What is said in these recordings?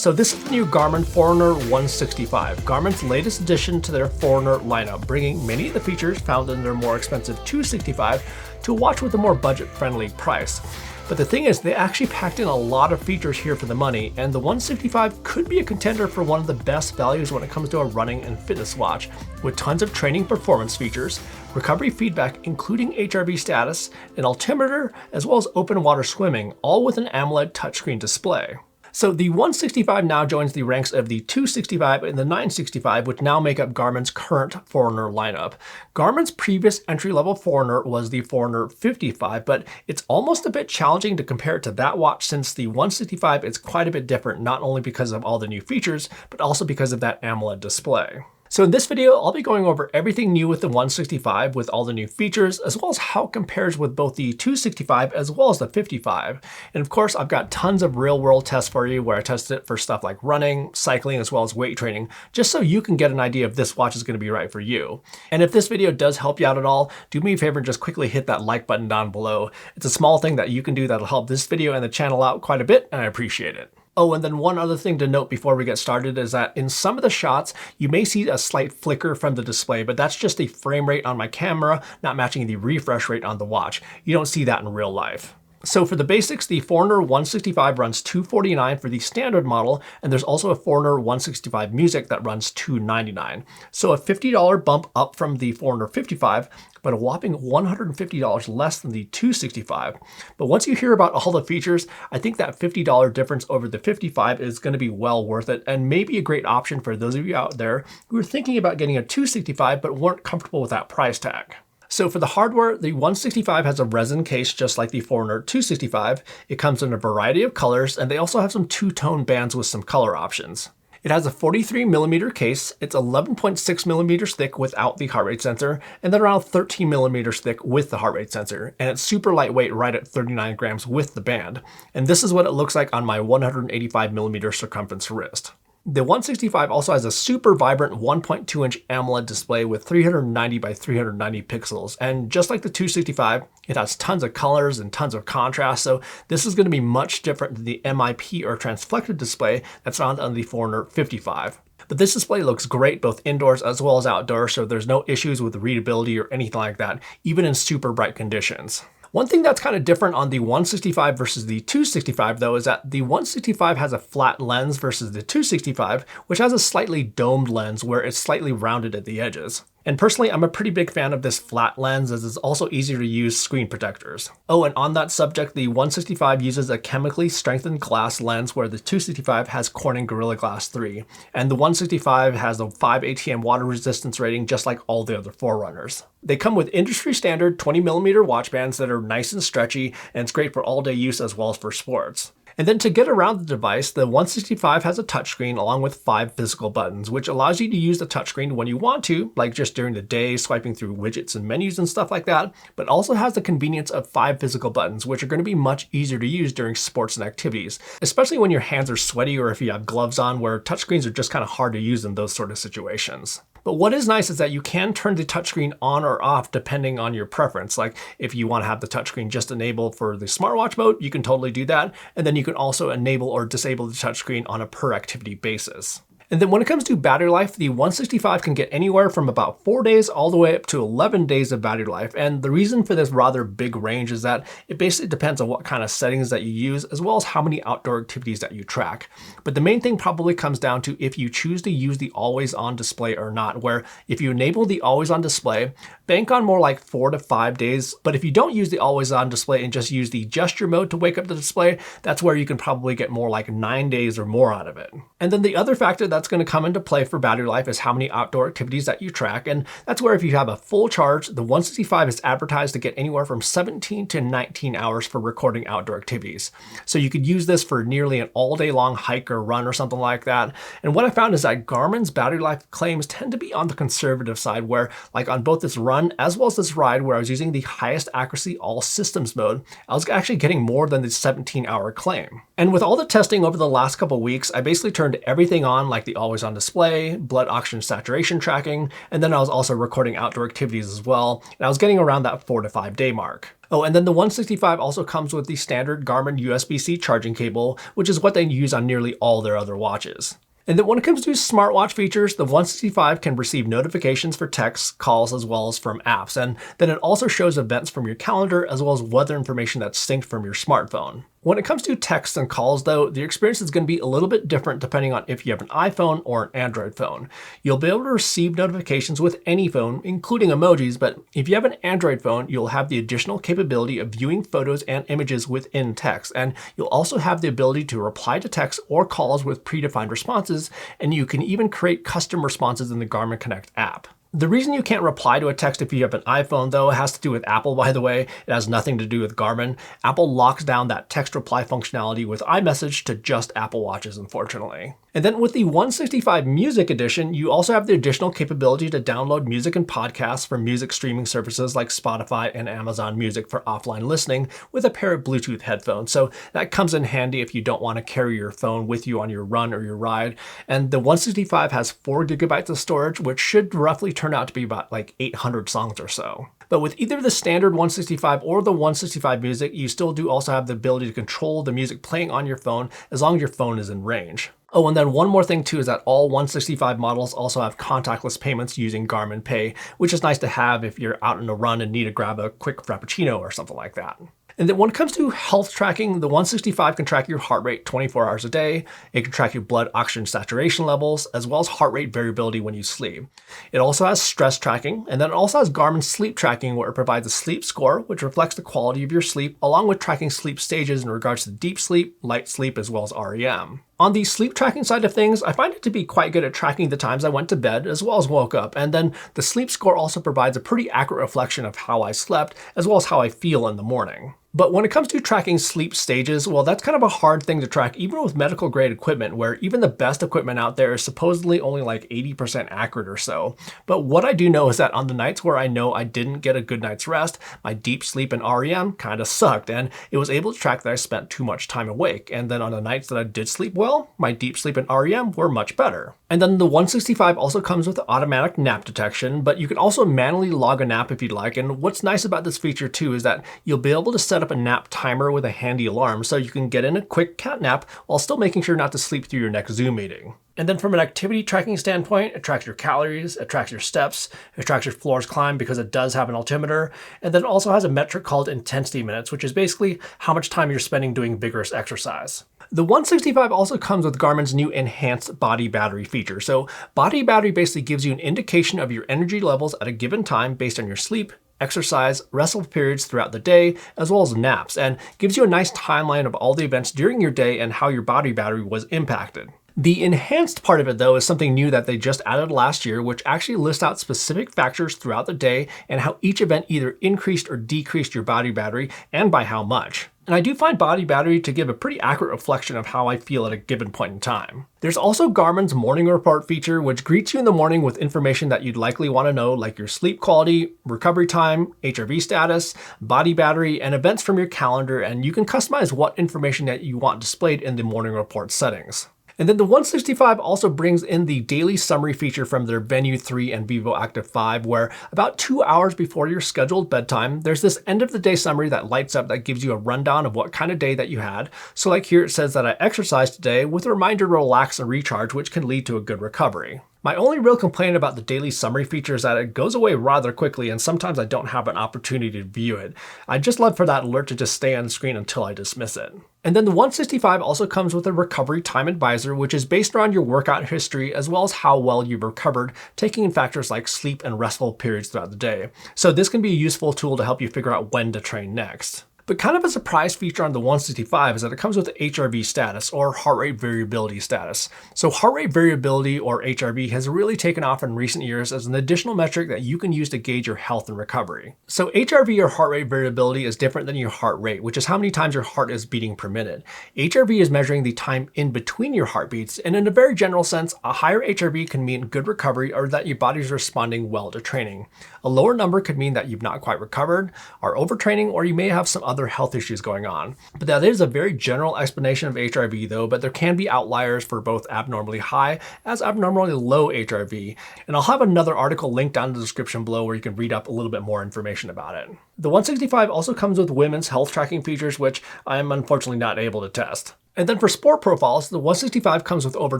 So this is the new Garmin Forerunner 165, Garmin's latest addition to their Forerunner lineup, bringing many of the features found in their more expensive 265 to a watch with a more budget-friendly price. But the thing is, they actually packed in a lot of features here for the money, and the 165 could be a contender for one of the best values when it comes to a running and fitness watch, with tons of training performance features, recovery feedback including HRV status, an altimeter, as well as open water swimming, all with an AMOLED touchscreen display. So the 165 now joins the ranks of the 265 and the 965, which now make up Garmin's current Forerunner lineup. Garmin's previous entry-level Forerunner was the Forerunner 55, but it's almost a bit challenging to compare it to that watch since the 165 is quite a bit different, not only because of all the new features, but also because of that AMOLED display. So in this video, I'll be going over everything new with the 165 with all the new features, as well as how it compares with both the 265 as well as the 55. And of course, I've got tons of real-world tests for you where I tested it for stuff like running, cycling, as well as weight training, just so you can get an idea if this watch is going to be right for you. And if this video does help you out at all, do me a favor and just quickly hit that like button down below. It's a small thing that you can do that'll help this video and the channel out quite a bit, and I appreciate it. Oh, and then one other thing to note before we get started is that in some of the shots, you may see a slight flicker from the display, but that's just the frame rate on my camera, not matching the refresh rate on the watch. You don't see that in real life. So for the basics, the Forerunner 165 runs $249 for the standard model, and there's also a Forerunner 165 Music that runs $299. So a $50 bump up from the Forerunner 55, but a whopping $150 less than the 265. But once you hear about all the features, I think that $50 difference over the 55 is going to be well worth it, and maybe a great option for those of you out there who are thinking about getting a 265 but weren't comfortable with that price tag. So for the hardware, the 165 has a resin case just like the Forerunner 265. It comes in a variety of colors, and they also have some two-tone bands with some color options. It has a 43mm case, it's 11.6mm thick without the heart rate sensor, and then around 13mm thick with the heart rate sensor, and it's super lightweight right at 39 grams with the band. And this is what it looks like on my 185mm circumference wrist. The 165 also has a super vibrant 1.2-inch AMOLED display with 390 by 390 pixels, and just like the 265, it has tons of colors and tons of contrast, so this is going to be much different than the MIP or transflected display that's found on the Forerunner 55. But this display looks great both indoors as well as outdoors, so there's no issues with readability or anything like that, even in super bright conditions. One thing that's kind of different on the 165 versus the 265 though is that the 165 has a flat lens versus the 265, which has a slightly domed lens where it's slightly rounded at the edges. And personally, I'm a pretty big fan of this flat lens as it's also easier to use screen protectors. Oh, and on that subject, the 165 uses a chemically strengthened glass lens where the 265 has Corning Gorilla Glass 3. And the 165 has a 5 ATM water resistance rating just like all the other Forerunners. They come with industry standard 20mm watch bands that are nice and stretchy, and it's great for all-day use as well as for sports. And then to get around the device, the 165 has a touchscreen along with 5 physical buttons, which allows you to use the touchscreen when you want to, like just during the day, swiping through widgets and menus and stuff like that, but also has the convenience of 5 physical buttons, which are going to be much easier to use during sports and activities, especially when your hands are sweaty or if you have gloves on, where touchscreens are just kind of hard to use in those sort of situations. But what is nice is that you can turn the touchscreen on or off depending on your preference. Like if you want to have the touchscreen just enabled for the smartwatch mode, you can totally do that. And then you can also enable or disable the touchscreen on a per activity basis. And then when it comes to battery life, the 165 can get anywhere from about 4 days all the way up to 11 days of battery life. And the reason for this rather big range is that it basically depends on what kind of settings that you use, as well as how many outdoor activities that you track. But the main thing probably comes down to if you choose to use the always on display or not, where if you enable the always on display, bank on more like 4 to 5 days. But if you don't use the always on display and just use the gesture mode to wake up the display, that's where you can probably get more like 9 days or more out of it. And then the other factor that's going to come into play for battery life is how many outdoor activities that you track, and that's where if you have a full charge, the 165 is advertised to get anywhere from 17 to 19 hours for recording outdoor activities. So you could use this for nearly an all-day long hike or run or something like that. And what I found is that Garmin's battery life claims tend to be on the conservative side, where like on both this run as well as this ride where I was using the highest accuracy all systems mode, I was actually getting more than the 17-hour claim. And with all the testing over the last couple weeks, I basically turned everything on, like the the always-on display, blood oxygen saturation tracking, and then I was also recording outdoor activities as well, and I was getting around that 4 to 5 day mark. Oh, and then the 165 also comes with the standard Garmin USB-C charging cable, which is what they use on nearly all their other watches. And then when it comes to smartwatch features, the 165 can receive notifications for texts, calls, as well as from apps. And then it also shows events from your calendar as well as weather information that's synced from your smartphone. When it comes to texts and calls though, the experience is going to be a little bit different depending on if you have an iPhone or an Android phone. You'll be able to receive notifications with any phone, including emojis, but if you have an Android phone, you'll have the additional capability of viewing photos and images within text, and you'll also have the ability to reply to texts or calls with predefined responses, and you can even create custom responses in the Garmin Connect app. The reason you can't reply to a text if you have an iPhone, though, has to do with Apple, by the way. It has nothing to do with Garmin. Apple locks down that text reply functionality with iMessage to just Apple Watches, unfortunately. And then with the 165 Music Edition, you also have the additional capability to download music and podcasts from music streaming services like Spotify and Amazon Music for offline listening with a pair of Bluetooth headphones. So that comes in handy if you don't want to carry your phone with you on your run or your ride. And the 165 has 4 gigabytes of storage, which should roughly turn out to be about like 800 songs or so. But with either the standard 165 or the 165 Music, you still do also have the ability to control the music playing on your phone as long as your phone is in range. Oh, and then one more thing too is that all 165 models also have contactless payments using Garmin Pay, which is nice to have if you're out on a run and need to grab a quick frappuccino or something like that. And then when it comes to health tracking, the 165 can track your heart rate 24 hours a day. It can track your blood oxygen saturation levels, as well as heart rate variability when you sleep. It also has stress tracking, and then it also has Garmin sleep tracking, where it provides a sleep score, which reflects the quality of your sleep, along with tracking sleep stages in regards to deep sleep, light sleep, as well as REM. On the sleep tracking side of things, I find it to be quite good at tracking the times I went to bed as well as woke up, and then the sleep score also provides a pretty accurate reflection of how I slept as well as how I feel in the morning. But when it comes to tracking sleep stages, well, that's kind of a hard thing to track even with medical grade equipment, where even the best equipment out there is supposedly only like 80% accurate or so. But what I do know is that on the nights where I know I didn't get a good night's rest, my deep sleep and REM kind of sucked, and it was able to track that I spent too much time awake. And then on the nights that I did sleep well, my deep sleep and REM were much better. And then the 165 also comes with automatic nap detection, but you can also manually log a nap if you'd like. And what's nice about this feature too is that you'll be able to set up a nap timer with a handy alarm so you can get in a quick cat nap while still making sure not to sleep through your next Zoom meeting. And then from an activity tracking standpoint, it tracks your calories, it tracks your steps, it tracks your floors climbed because it does have an altimeter, and then it also has a metric called intensity minutes, which is basically how much time you're spending doing vigorous exercise. The 165 also comes with Garmin's new enhanced body battery feature. So body battery basically gives you an indication of your energy levels at a given time based on your sleep, exercise, restful periods throughout the day, as well as naps, and gives you a nice timeline of all the events during your day and how your body battery was impacted. The enhanced part of it, though, is something new that they just added last year, which actually lists out specific factors throughout the day and how each event either increased or decreased your body battery and by how much. And I do find body battery to give a pretty accurate reflection of how I feel at a given point in time. There's also Garmin's morning report feature, which greets you in the morning with information that you'd likely want to know, like your sleep quality, recovery time, HRV status, body battery, and events from your calendar, and you can customize what information that you want displayed in the morning report settings. And then the 165 also brings in the daily summary feature from their Venue 3 and Vivo Active 5, where about 2 hours before your scheduled bedtime, there's this end of the day summary that lights up that gives you a rundown of what kind of day that you had. So like here it says that I exercised today with a reminder to relax and recharge, which can lead to a good recovery. My only real complaint about the daily summary feature is that it goes away rather quickly and sometimes I don't have an opportunity to view it. I'd just love for that alert to just stay on screen until I dismiss it. And then the 165 also comes with a recovery time advisor, which is based around your workout history as well as how well you've recovered, taking in factors like sleep and restful periods throughout the day. So this can be a useful tool to help you figure out when to train next. But kind of a surprise feature on the 165 is that it comes with HRV status, or heart rate variability status. So heart rate variability, or HRV, has really taken off in recent years as an additional metric that you can use to gauge your health and recovery. So HRV, or heart rate variability, is different than your heart rate, which is how many times your heart is beating per minute. HRV is measuring the time in between your heartbeats, and in a very general sense, a higher HRV can mean good recovery or that your body's responding well to training. A lower number could mean that you've not quite recovered, are overtraining, or you may have some other other health issues going on. But that is a very general explanation of HRV though, but there can be outliers for both abnormally high as abnormally low HRV. And I'll have another article linked down in the description below where you can read up a little bit more information about it. The 165 also comes with women's health tracking features, which I am unfortunately not able to test. And then for sport profiles, the 165 comes with over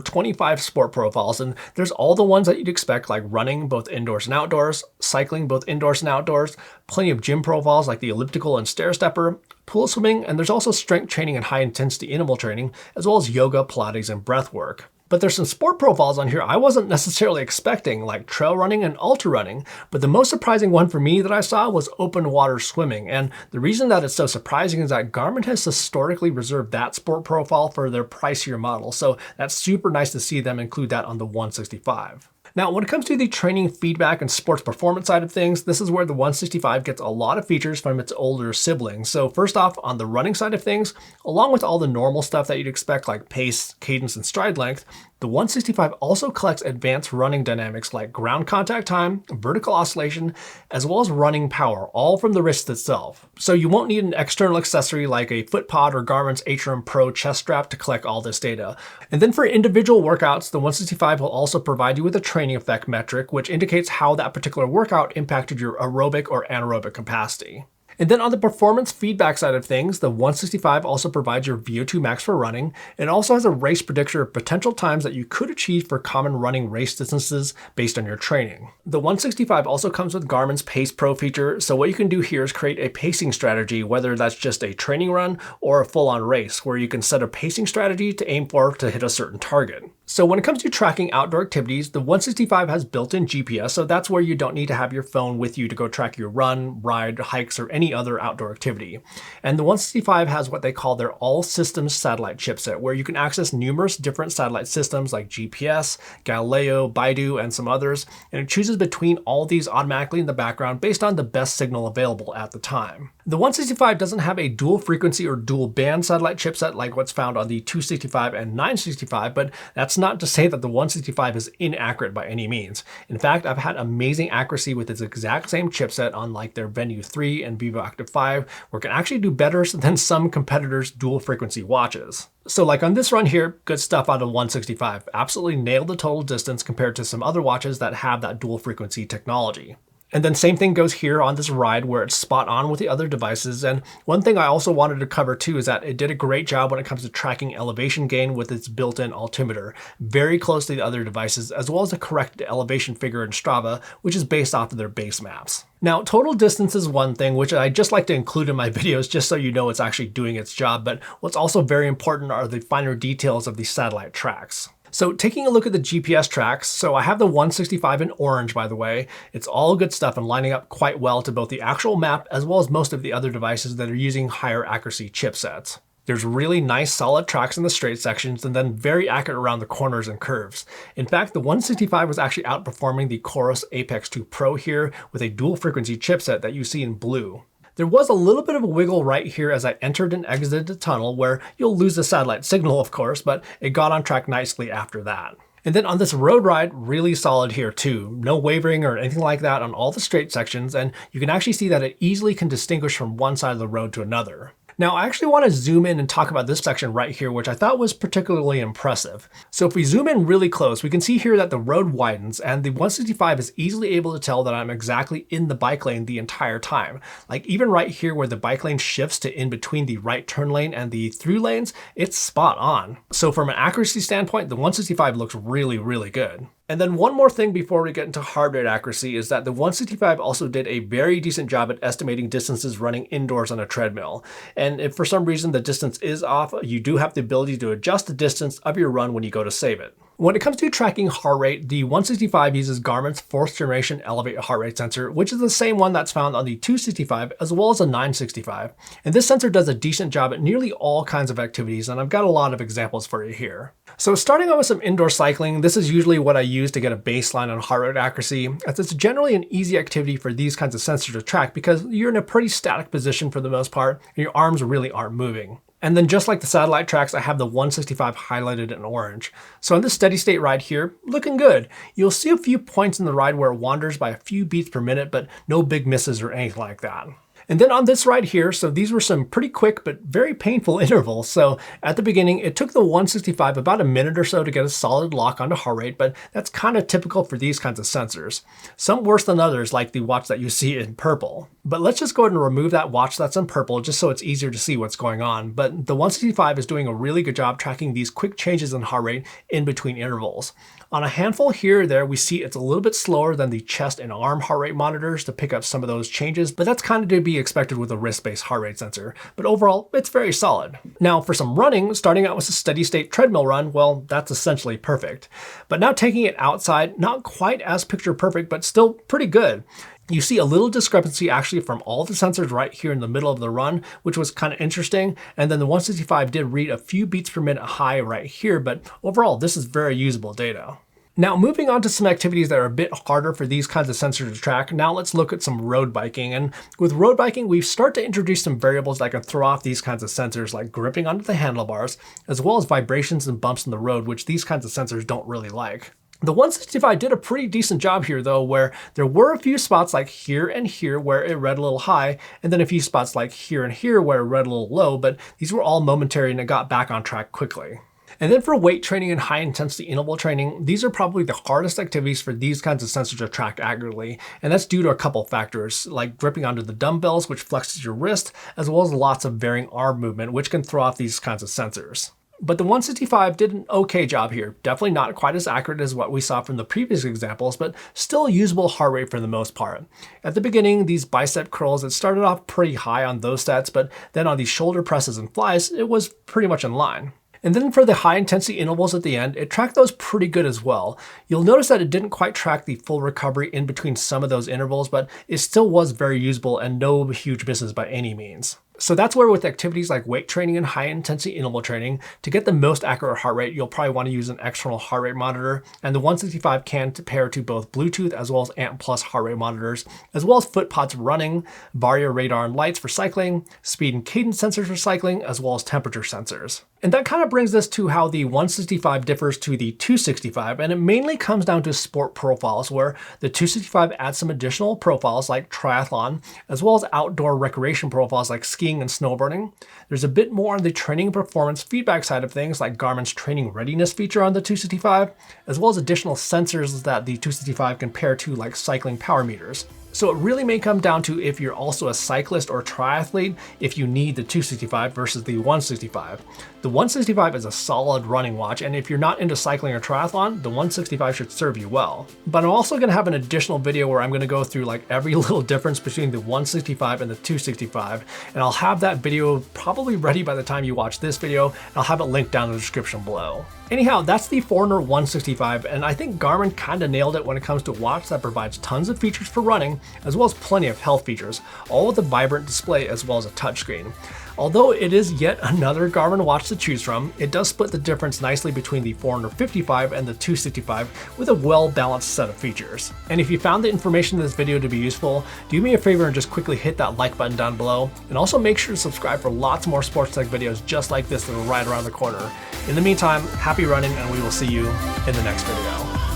25 sport profiles, and there's all the ones that you'd expect, like running, both indoors and outdoors, cycling, both indoors and outdoors, plenty of gym profiles like the elliptical and stair stepper, pool swimming, and there's also strength training and high intensity interval training, as well as yoga, Pilates, and breath work. But there's some sport profiles on here I wasn't necessarily expecting, like trail running and ultra running, but the most surprising one for me that I saw was open water swimming. And the reason that it's so surprising is that Garmin has historically reserved that sport profile for their pricier models, so that's super nice to see them include that on the 165. Now, when it comes to the training feedback and sports performance side of things, this is where the 165 gets a lot of features from its older siblings. So first off, on the running side of things, along with all the normal stuff that you'd expect like pace, cadence, and stride length, the 165 also collects advanced running dynamics like ground contact time, vertical oscillation, as well as running power, all from the wrist itself. So you won't need an external accessory like a FootPod or Garmin's HRM Pro chest strap to collect all this data. And then for individual workouts, the 165 will also provide you with a training effect metric, which indicates how that particular workout impacted your aerobic or anaerobic capacity. And then on the performance feedback side of things, the 165 also provides your VO2 max for running. It also has a race predictor of potential times that you could achieve for common running race distances based on your training. The 165 also comes with Garmin's Pace Pro feature, so what you can do here is create a pacing strategy, whether that's just a training run or a full-on race, where you can set a pacing strategy to aim for to hit a certain target. So when it comes to tracking outdoor activities, the 165 has built-in GPS, so that's where you don't need to have your phone with you to go track your run, ride, hikes, or any other outdoor activity. And the 165 has what they call their all-systems satellite chipset, where you can access numerous different satellite systems like GPS, Galileo, Baidu, and some others, and it chooses between all these automatically in the background based on the best signal available at the time. The 165 doesn't have a dual frequency or dual band satellite chipset like what's found on the 265 and 965, but that's not to say that the 165 is inaccurate by any means. In fact, I've had amazing accuracy with its exact same chipset on like their Venue 3 and Vivo Active 5, where it can actually do better than some competitors' dual frequency watches. So like on this run here, good stuff out of 165. Absolutely nailed the total distance compared to some other watches that have that dual frequency technology. And then same thing goes here on this ride where it's spot on with the other devices. And one thing I also wanted to cover too is that it did a great job when it comes to tracking elevation gain with its built-in altimeter, very close to the other devices, as well as a corrected elevation figure in Strava, which is based off of their base maps. Now, total distance is one thing, which I just like to include in my videos just so you know it's actually doing its job, but what's also very important are the finer details of the satellite tracks. So taking a look at the GPS tracks, so I have the 165 in orange, by the way. It's all good stuff and lining up quite well to both the actual map as well as most of the other devices that are using higher accuracy chipsets. There's really nice solid tracks in the straight sections and then very accurate around the corners and curves. In fact, the 165 was actually outperforming the Chorus Apex 2 Pro here with a dual frequency chipset that you see in blue. There was a little bit of a wiggle right here as I entered and exited the tunnel where you'll lose the satellite signal, of course, but it got on track nicely after that. And then on this road ride, really solid here too. No wavering or anything like that on all the straight sections, and you can actually see that it easily can distinguish from one side of the road to another. Now, I actually want to zoom in and talk about this section right here, which I thought was particularly impressive. So if we zoom in really close, we can see here that the road widens and the 165 is easily able to tell that I'm exactly in the bike lane the entire time. Like even right here where the bike lane shifts to in between the right turn lane and the through lanes, it's spot on. So from an accuracy standpoint, the 165 looks really, really good. And then one more thing before we get into heart rate accuracy is that the 165 also did a very decent job at estimating distances running indoors on a treadmill. And if for some reason the distance is off, you do have the ability to adjust the distance of your run when you go to save it. When it comes to tracking heart rate, the 165 uses Garmin's 4th generation Elevate heart rate sensor, which is the same one that's found on the 265 as well as the 965. And this sensor does a decent job at nearly all kinds of activities, and I've got a lot of examples for you here. So starting out with some indoor cycling, this is usually what I use to get a baseline on heart rate accuracy, as it's generally an easy activity for these kinds of sensors to track because you're in a pretty static position for the most part, and your arms really aren't moving. And then just like the satellite tracks, I have the 165 highlighted in orange. So on this steady state ride here, looking good. You'll see a few points in the ride where it wanders by a few beats per minute, but no big misses or anything like that. And then on this right here, so these were some pretty quick but very painful intervals. So at the beginning, it took the 165 about a minute or so to get a solid lock onto heart rate, but that's kind of typical for these kinds of sensors. Some worse than others, like the watch that you see in purple. But let's just go ahead and remove that watch that's in purple just so it's easier to see what's going on. But the 165 is doing a really good job tracking these quick changes in heart rate in between intervals. On a handful here or there, we see it's a little bit slower than the chest and arm heart rate monitors to pick up some of those changes, but that's kind of to be expected with a wrist-based heart rate sensor. But overall, it's very solid. Now for some running, starting out with a steady state treadmill run, well, that's essentially perfect. But now taking it outside, not quite as picture perfect, but still pretty good. You see a little discrepancy actually from all the sensors right here in the middle of the run, which was kind of interesting. And then the 165 did read a few beats per minute high right here, but overall, this is very usable data. Now moving on to some activities that are a bit harder for these kinds of sensors to track, now let's look at some road biking. And with road biking, we start to introduce some variables that can throw off these kinds of sensors, like gripping onto the handlebars, as well as vibrations and bumps in the road, which these kinds of sensors don't really like. The 165 did a pretty decent job here though, where there were a few spots like here and here where it read a little high, and then a few spots like here and here where it read a little low, but these were all momentary and it got back on track quickly. And then for weight training and high intensity interval training, these are probably the hardest activities for these kinds of sensors to track accurately. And that's due to a couple factors, like gripping onto the dumbbells, which flexes your wrist, as well as lots of varying arm movement, which can throw off these kinds of sensors. But the 165 did an okay job here. Definitely not quite as accurate as what we saw from the previous examples, but still a usable heart rate for the most part. At the beginning, these bicep curls, it started off pretty high on those stats, but then on these shoulder presses and flies, it was pretty much in line. And then for the high intensity intervals at the end, it tracked those pretty good as well. You'll notice that it didn't quite track the full recovery in between some of those intervals, but it still was very usable and no huge misses by any means. So that's where with activities like weight training and high intensity interval training, to get the most accurate heart rate, you'll probably want to use an external heart rate monitor, and the 165 can pair to both Bluetooth as well as ANT+ heart rate monitors, as well as foot pods for running, barrier radar and lights for cycling, speed and cadence sensors for cycling, as well as temperature sensors. And that kind of brings us to how the 165 differs to the 265, and it mainly comes down to sport profiles, where the 265 adds some additional profiles like triathlon, as well as outdoor recreation profiles like skiing and snowboarding. There's a bit more on the training and performance feedback side of things, like Garmin's training readiness feature on the 265, as well as additional sensors that the 265 can pair to, like cycling power meters. So it really may come down to if you're also a cyclist or triathlete, if you need the 265 versus the 165. The 165 is a solid running watch, and if you're not into cycling or triathlon, the 165 should serve you well. But I'm also gonna have an additional video where I'm gonna go through like every little difference between the 165 and the 265, and I'll have that video probably ready by the time you watch this video, and I'll have it linked down in the description below. Anyhow, that's the Forerunner 165, and I think Garmin kinda nailed it when it comes to a watch that provides tons of features for running, as well as plenty of health features, all with a vibrant display as well as a touchscreen. Although it is yet another Garmin watch to choose from, it does split the difference nicely between the Forerunner 55 and the 265 with a well-balanced set of features. And if you found the information in this video to be useful, do me a favor and just quickly hit that like button down below, and also make sure to subscribe for lots more sports tech videos just like this that are right around the corner. In the meantime, happy running, and we will see you in the next video.